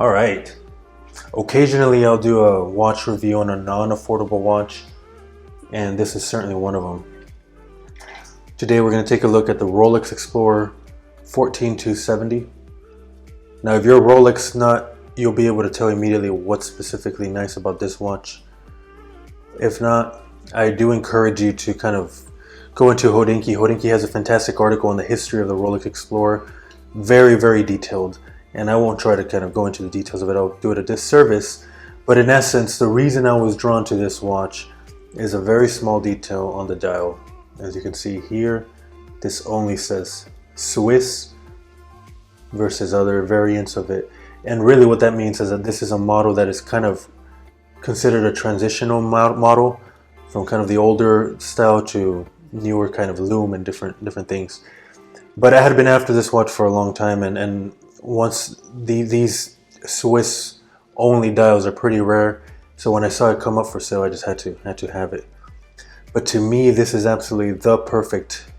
All right. Occasionally I'll do a watch review on a non-affordable watch, and this is certainly one of them. Today we're going to take a look at the Rolex Explorer 14270. Now if you're a Rolex nut, you'll be able to tell immediately what's specifically nice about this watch. If not, I do encourage you to kind of go into Hodinkee. Hodinkee has a fantastic article on the history of the Rolex Explorer. Very, very detailed. And I won't try to kind of go into the details of it. I'll do it a disservice. But in essence, the reason I was drawn to this watch is a very small detail on the dial. As you can see here, this only says Swiss versus other variants of it. And really what that means is that this is a model that is kind of considered a transitional model from kind of the older style to newer kind of lume and different things. But I had been after this watch for a long time, and once these Swiss only dials are pretty rare, so when I saw it come up for sale, I just had to have it. But to me, this is absolutely the perfect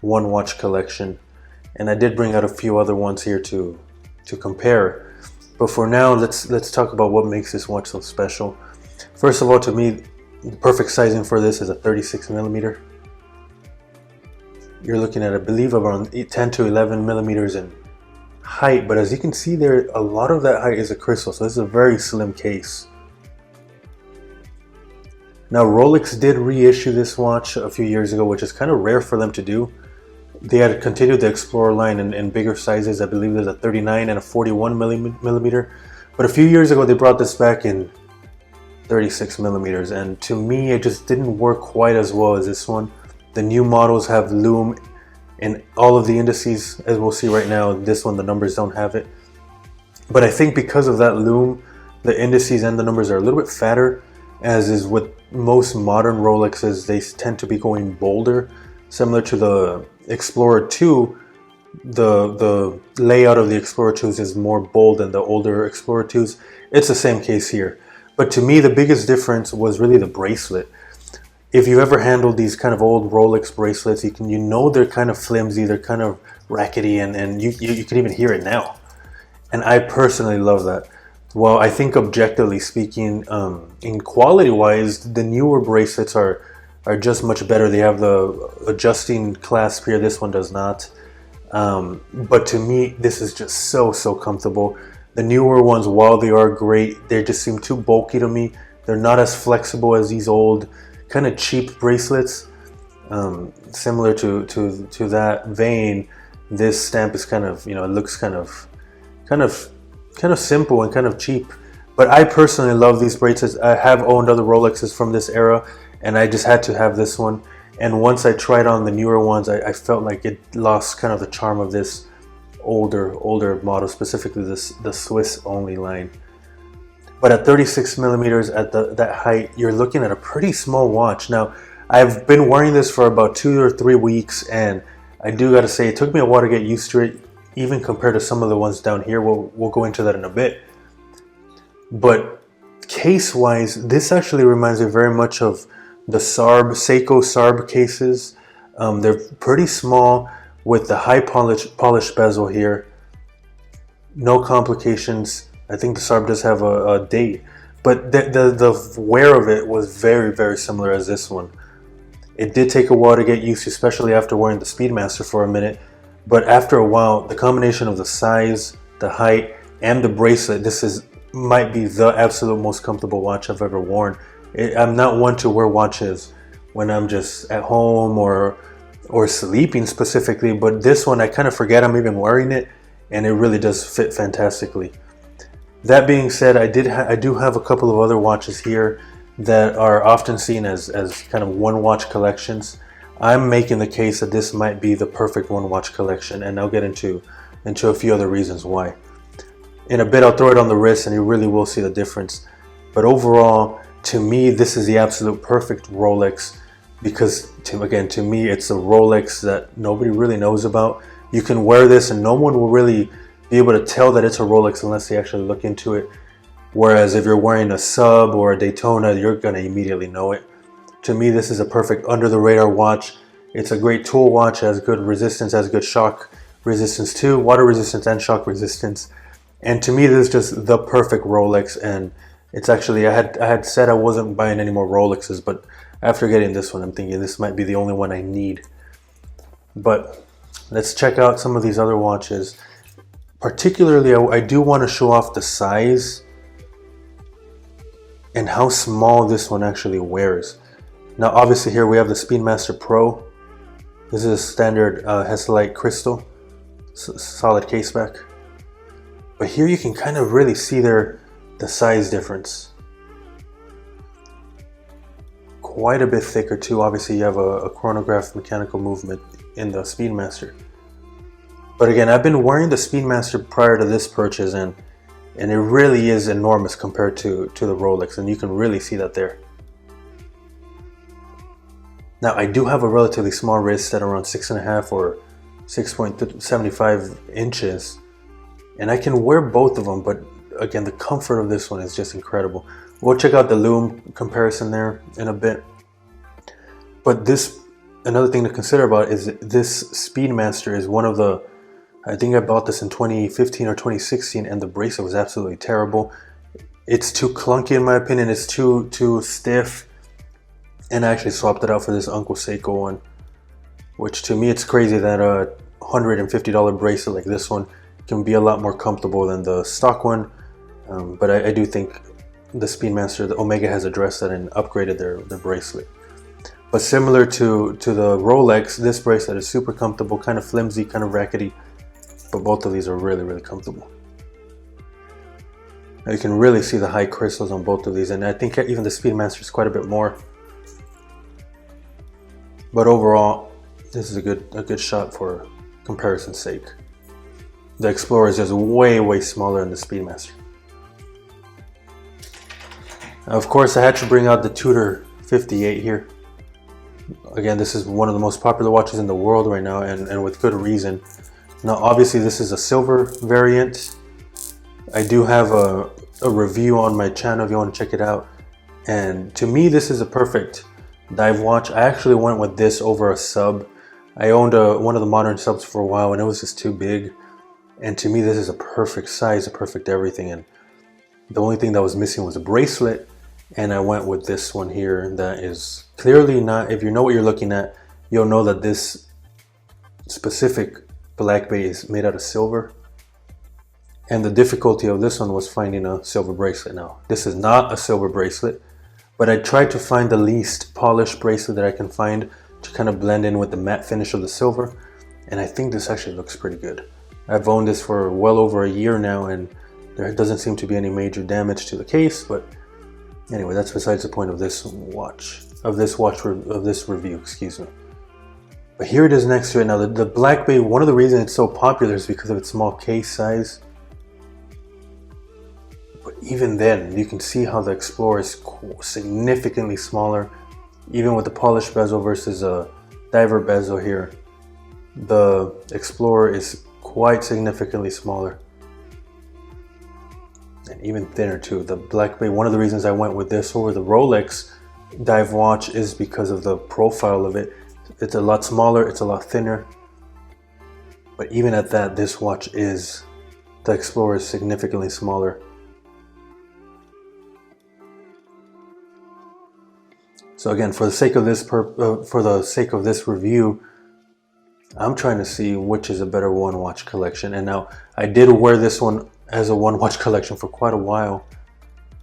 one watch collection, and I did bring out a few other ones here to compare. But for now, let's talk about what makes this watch so special. First of all, to me, the perfect sizing for this is a 36 millimeter. You're looking at, I believe, around 10 to 11 millimeters in height, but as you can see there, a lot of that height is a crystal, so this is a very slim case. Now Rolex did reissue this watch a few years ago, which is kind of rare for them to do. They had continued the Explorer line in bigger sizes. I believe there's a 39 and a 41 millimeter, but a few years ago they brought this back in 36 millimeters, and to me it just didn't work quite as well as this one. The new models have lume in all of the indices, as we'll see right now. This one, the numbers don't have it. But I think because of that lume, the indices and the numbers are a little bit fatter, as is with most modern Rolexes. They tend to be going bolder. Similar to the Explorer 2, the layout of the Explorer 2s is more bold than the older Explorer 2s. It's the same case here. But to me, the biggest difference was really the bracelet. If you ever handled these kind of old Rolex bracelets, you know they're kind of flimsy, they're kind of rackety, and you can even hear it now. And I personally love that. Well, I think objectively speaking, in quality wise, the newer bracelets are just much better. They have the adjusting clasp here. This one does not. But to me, this is just so comfortable. The newer ones, while they are great, they just seem too bulky to me. They're not as flexible as these old kind of cheap bracelets. Similar to that vein, this stamp is kind of, it looks kind of simple and kind of cheap. But I personally love these bracelets. I have owned other Rolexes from this era, and I just had to have this one. And once I tried on the newer ones, I felt like it lost kind of the charm of this older model, specifically the Swiss only line. But at 36 millimeters at that height, you're looking at a pretty small watch. Now, I've been wearing this for about 2 or 3 weeks, and I do gotta say, it took me a while to get used to it, even compared to some of the ones down here. We'll go into that in a bit. But case-wise, this actually reminds me very much of the Seiko Sarb cases. They're pretty small with the high polished bezel here. No complications. I think the Sarb does have a date, but the wear of it was very similar as this one. It did take a while to get used to, especially after wearing the Speedmaster for a minute, but after a while, the combination of the size, the height, and the bracelet, might be the absolute most comfortable watch I've ever worn. I'm not one to wear watches when I'm just at home or sleeping specifically, but this one I kind of forget I'm even wearing it, and it really does fit fantastically. That being said, I do have a couple of other watches here that are often seen as kind of one watch collections. I'm making the case that this might be the perfect one watch collection, and I'll get into a few other reasons why. In a bit, I'll throw it on the wrist and you really will see the difference. But overall, to me, this is the absolute perfect Rolex, because to me, it's a Rolex that nobody really knows about. You can wear this and no one will really be able to tell that it's a Rolex unless they actually look into it. Whereas if you're wearing a Sub or a Daytona, you're going to immediately know it. To me, this is a perfect under the radar watch. It's a great tool watch, has good resistance, has good shock resistance too, water resistance and shock resistance. And to me, this is just the perfect Rolex. And it's actually, I had said I wasn't buying any more Rolexes, but after getting this one, I'm thinking this might be the only one I need. But let's check out some of these other watches. Particularly, I do want to show off the size and how small this one actually wears. Now, obviously here we have the Speedmaster Pro. This is a standard Hesalite crystal, solid caseback. But here you can kind of really see the size difference. Quite a bit thicker too. Obviously you have a chronograph mechanical movement in the Speedmaster. But again, I've been wearing the Speedmaster prior to this purchase, and it really is enormous compared to the Rolex, and you can really see that there. Now I do have a relatively small wrist at around 6.5 or 6.75 inches, and I can wear both of them, but again, the comfort of this one is just incredible. We'll check out the lume comparison there in a bit. But another thing to consider about is this Speedmaster is one of the, I think I bought this in 2015 or 2016, and the bracelet was absolutely terrible. It's too clunky in my opinion, it's too stiff, and I actually swapped it out for this Uncle Seiko one, which to me it's crazy that a $150 bracelet like this one can be a lot more comfortable than the stock one. But I do think the Speedmaster, the Omega, has addressed that and upgraded their bracelet. But similar to the Rolex, this bracelet is super comfortable, kind of flimsy, kind of rackety, but both of these are really, really comfortable. Now you can really see the high crystals on both of these, and I think even the Speedmaster is quite a bit more. But overall, this is a good shot for comparison's sake. The Explorer is just way, way smaller than the Speedmaster. Now, of course, I had to bring out the Tudor 58 here. Again, this is one of the most popular watches in the world right now, and with good reason. Now, obviously, this is a silver variant. I do have a review on my channel if you want to check it out. And to me, this is a perfect dive watch. I actually went with this over a sub. I owned one of the modern subs for a while, and it was just too big. And to me, this is a perfect size, a perfect everything. And the only thing that was missing was a bracelet. And I went with this one here that is clearly not, if you know what you're looking at, you'll know that this specific black bay is made out of silver. And the difficulty of this one was finding a silver bracelet. Now, this is not a silver bracelet, but I tried to find the least polished bracelet that I can find to kind of blend in with the matte finish of the silver. And I think this actually looks pretty good. I've owned this for well over a year now, and there doesn't seem to be any major damage to the case, but anyway, that's besides the point of this review, excuse me. But here it is next to it. Now the Black Bay, one of the reasons it's so popular is because of its small case size. But even then, you can see how the Explorer is significantly smaller, even with the polished bezel versus a diver bezel here. The Explorer is quite significantly smaller. And even thinner too. The Black Bay, one of the reasons I went with this over the Rolex dive watch is because of the profile of it. It's a lot smaller, it's a lot thinner. But even at that, this watch the Explorer is significantly smaller. So again, for the sake of this review, I'm trying to see which is a better one watch collection. And now I did wear this one as a one watch collection for quite a while,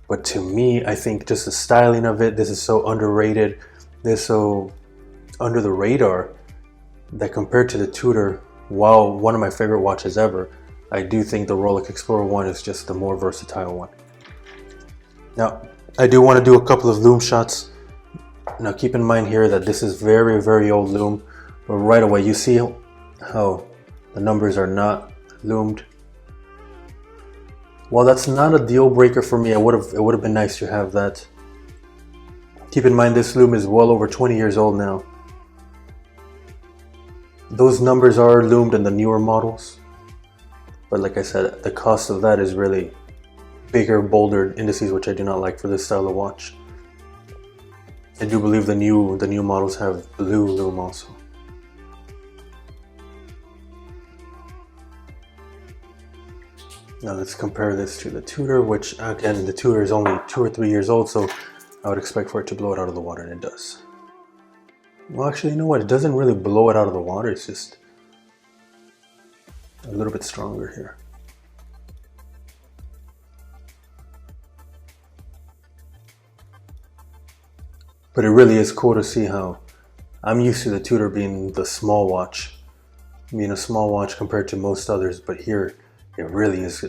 but to me, I think just the styling of it, this is so underrated, this is so under the radar, that compared to the Tudor, while one of my favorite watches ever, I do think the Rolex Explorer 1 is just the more versatile one. Now, I do want to do a couple of lume shots. Now keep in mind here that this is very, very old lume, but right away you see how the numbers are not lumed. Well, that's not a deal breaker for me. It would have been nice to have that. Keep in mind this lume is well over 20 years old now. Those numbers are loomed in the newer models, but like I said, the cost of that is really bigger, bolder indices, which I do not like for this style of watch. I do believe the new models have blue lume also. Now let's compare this to the Tudor, which again, the Tudor is only 2 or 3 years old, so I would expect for it to blow it out of the water, and it does. Well, actually, you know what? It doesn't really blow it out of the water. It's just a little bit stronger here. But it really is cool to see how I'm used to the Tudor being the small watch, being a small watch compared to most others, but here it really is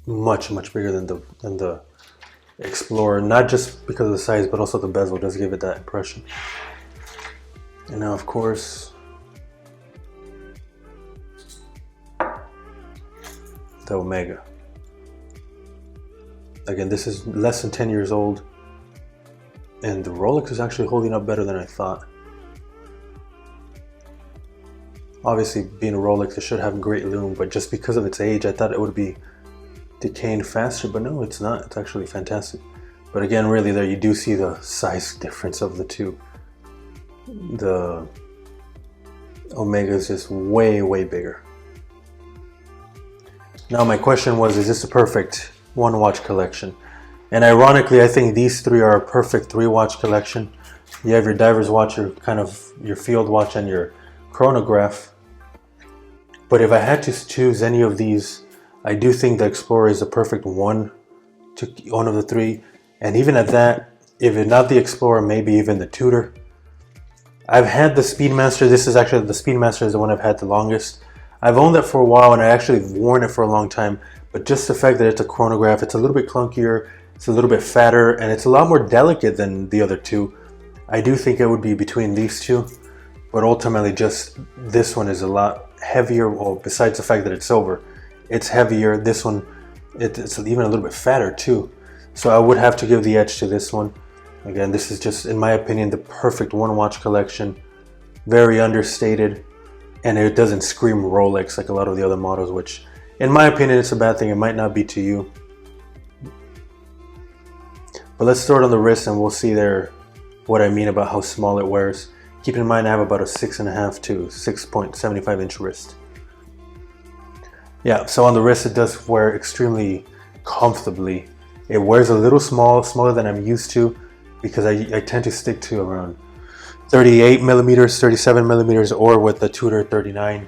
much bigger than the Explorer, not just because of the size, but also the bezel does give it that impression. And now, of course, the Omega. Again, this is less than 10 years old, and the Rolex is actually holding up better than I thought. Obviously, being a Rolex, it should have a great lume, but just because of its age, I thought it would be decaying faster, but no, it's not. It's actually fantastic. But again, really, there you do see the size difference of the two. The Omega is just way bigger. Now my question was, is this a perfect one watch collection? And ironically, I think these three are a perfect 3-watch collection. You have your diver's watch, your kind of your field watch, and your chronograph. But if I had to choose any of these, I do think the Explorer is the perfect one of the three. And even at that, if it's not the Explorer, maybe even the Tudor. I've had the Speedmaster. This is actually, the Speedmaster is the one I've had the longest. I've owned that for a while, and I actually worn it for a long time. But just the fact that it's a chronograph, it's a little bit clunkier, it's a little bit fatter, and it's a lot more delicate than the other two. I do think it would be between these two, but ultimately just this one is a lot heavier. Well, besides the fact that it's silver, it's heavier. This one, it's even a little bit fatter too. So I would have to give the edge to this one. Again, this is just, in my opinion, the perfect one-watch collection. Very understated, and it doesn't scream Rolex like a lot of the other models, which, in my opinion, it's a bad thing. It might not be to you. But let's throw it on the wrist, and we'll see there what I mean about how small it wears. Keep in mind, I have about a 6.5 to 6.75 inch wrist. Yeah, so on the wrist, it does wear extremely comfortably. It wears a little smaller than I'm used to, because I tend to stick to around 38 millimeters, 37 millimeters, or with the Tudor 39.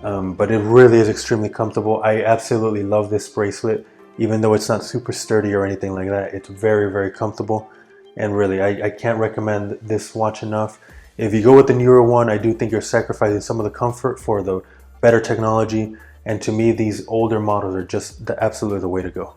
But it really is extremely comfortable. I absolutely love this bracelet, even though it's not super sturdy or anything like that. It's very comfortable, and really, I can't recommend this watch enough. If you go with the newer one, I do think you're sacrificing some of the comfort for the better technology, and to me, these older models are just absolutely the way to go.